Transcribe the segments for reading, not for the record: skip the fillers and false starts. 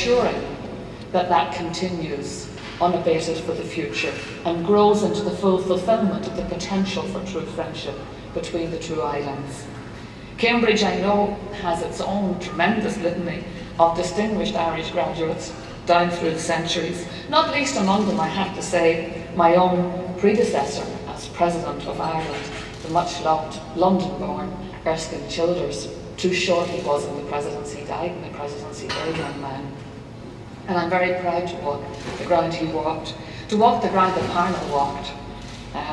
ensuring that that continues unabated for the future and grows into the full fulfilment of the potential for true friendship between the two islands. Cambridge, I know, has its own tremendous litany of distinguished Irish graduates down through the centuries, not least among them, I have to say, my own predecessor as President of Ireland, the much-loved London-born Erskine Childers. Too short he was in the presidency, he died in the presidency, very young man. And I'm very proud to walk the ground he walked, to walk the ground that Parnell walked.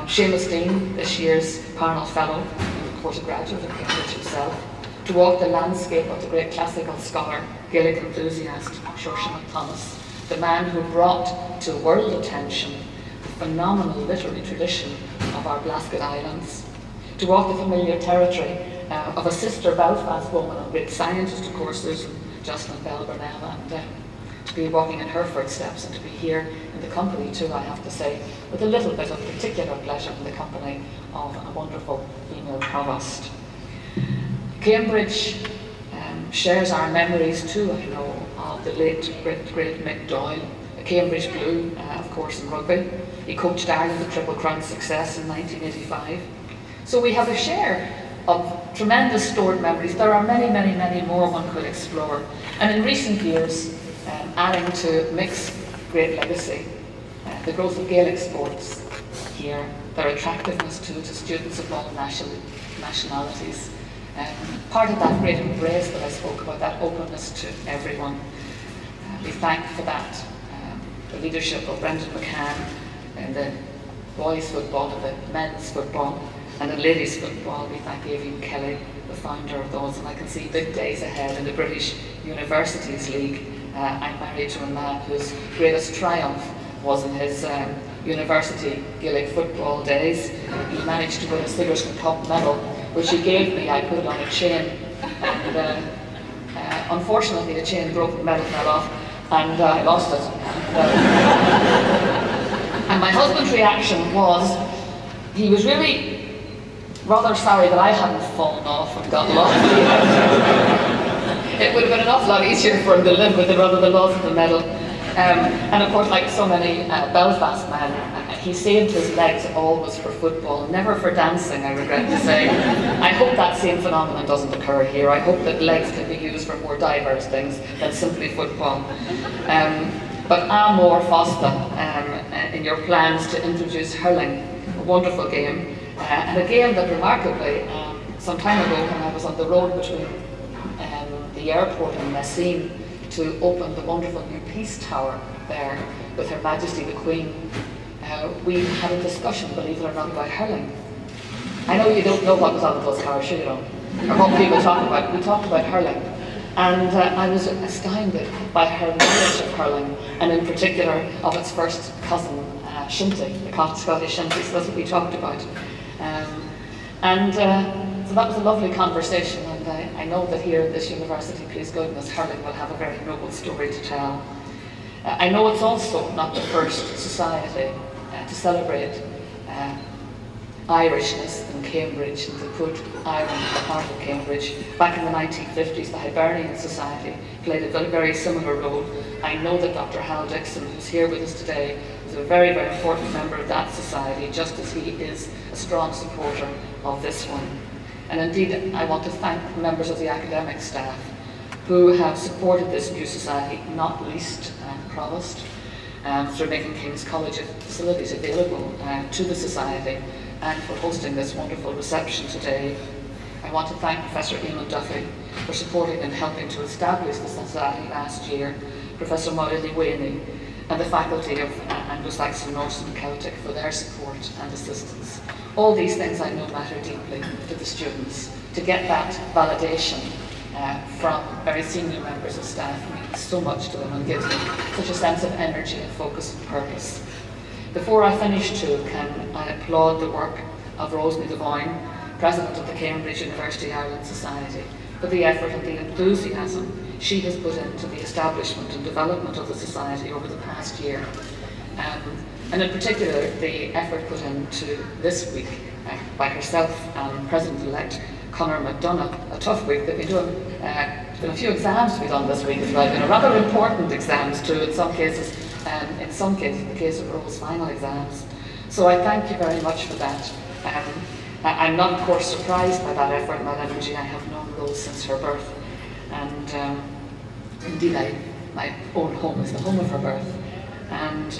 Seamus Dean, this year's Parnell Fellow, and of course a graduate of Cambridge himself, to walk the landscape of the great classical scholar, Gaelic enthusiast, Saoirse Thomas, the man who brought to world attention the phenomenal literary tradition of our Blasket Islands, to walk the familiar territory of a sister Belfast woman, a great scientist, of course, Susan Jocelyn Bell Burnell, and to be walking in her footsteps and to be here in the company too, I have to say, with a little bit of particular pleasure in the company of a wonderful female provost. Cambridge shares our memories too, I know, of the late, great Mick Doyle, a Cambridge Blue, of course, in rugby. He coached Ireland to Triple Crown success in 1985. So we have a share of tremendous stored memories. There are many, many, many more one could explore. And in recent years, adding to Mick's great legacy, the growth of Gaelic sports here, their attractiveness to students of all nationalities. Part of that great embrace that I spoke about, that openness to everyone. We thank for that the leadership of Brendan McCann in the boys' football, and the men's football, and the ladies' football. We thank Avian Kelly, the founder of those, and I can see big days ahead in the British Universities League. I'm married to a man whose greatest triumph was in his university Gaelic football days. He managed to win a Sigerson Cup medal, which he gave me. I put it on a chain, and unfortunately the chain broke, the medal fell off, and I lost it. And my husband's reaction was, he was really rather sorry that I hadn't fallen off and got lost. It would have been an awful lot easier for him to live with it rather than lost the medal. And of course, like so many Belfast men, he saved his legs always for football, never for dancing, I regret to say. I hope that same phenomenon doesn't occur here. I hope that legs can be used for more diverse things than simply football. But Amor Fosta, in your plans to introduce hurling, a wonderful game, and a game that remarkably, some time ago when I was on the road between the airport and Messine to open the wonderful new Peace Tower there with Her Majesty the Queen, we had a discussion, believe it or not, about hurling. I know you don't know what was on those cars, sure you don't, or what people talk about. We talked about hurling, and I was astounded by her knowledge of hurling, and in particular of its first cousin, Shinty, the Scottish Shinty, so that's what we talked about. So that was a lovely conversation, and I know that here at this university, please goodness, hurling will have a very noble story to tell. I know it's also not the first society to celebrate Irishness in Cambridge and to put Ireland at the heart of Cambridge. Back in the 1950s, the Hibernian Society played a very similar role. I know that Dr. Hal Dixon, who's here with us today, is a very, very important member of that society, just as he is a strong supporter of this one. And indeed, I want to thank members of the academic staff who have supported this new society, not least Provost, through making King's College facilities available to the society and for hosting this wonderful reception today. I want to thank Professor Eamon Duffy for supporting and helping to establish the society last year, Professor Maudie Whaney, and the faculty of Anglo-Saxon, Norse and Celtic for their support and assistance. All these things I know matter deeply to the students. To get that validation from very senior members of staff means so much to them and gives them such a sense of energy and focus and purpose. Before I finish too, can I applaud the work of Rosemary Devine, President of the Cambridge University Ireland Society, for the effort and the enthusiasm she has put into the establishment and development of the society over the past year. And in particular, the effort put into this week by herself and President-elect Conor McDonagh, a tough week. They've been doing There's been a few exams to be done this week as well, rather important exams too, in some cases, the case of Rose, final exams. So I thank you very much for that. I'm not, of course, surprised by that effort and that energy. I have known Rose since her birth, and indeed my own home is the home of her birth. And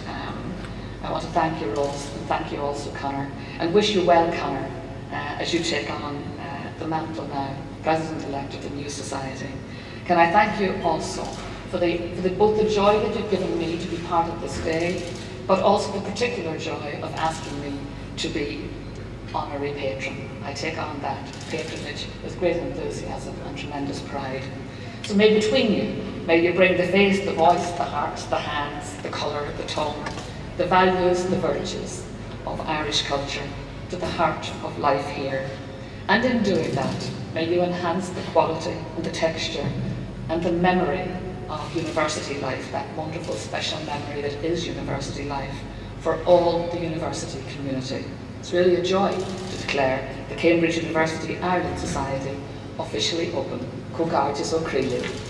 I want to thank you, Rose, and thank you also, Conor, and wish you well, Conor, as you take on the mantle now, President-elect of the new society. Can I thank you also for both the joy that you've given me to be part of this day, but also the particular joy of asking me to be honorary patron. I take on that patronage with great enthusiasm and tremendous pride. So may between you, may you bring the face, the voice, the hearts, the hands, the colour, the tone, the values, the virtues of Irish culture to the heart of life here. And in doing that, may you enhance the quality and the texture and the memory of university life, that wonderful special memory that is university life, for all the university community. It's really a joy to declare the Cambridge University Ireland Society officially open. Cógáirteas ó Críocha.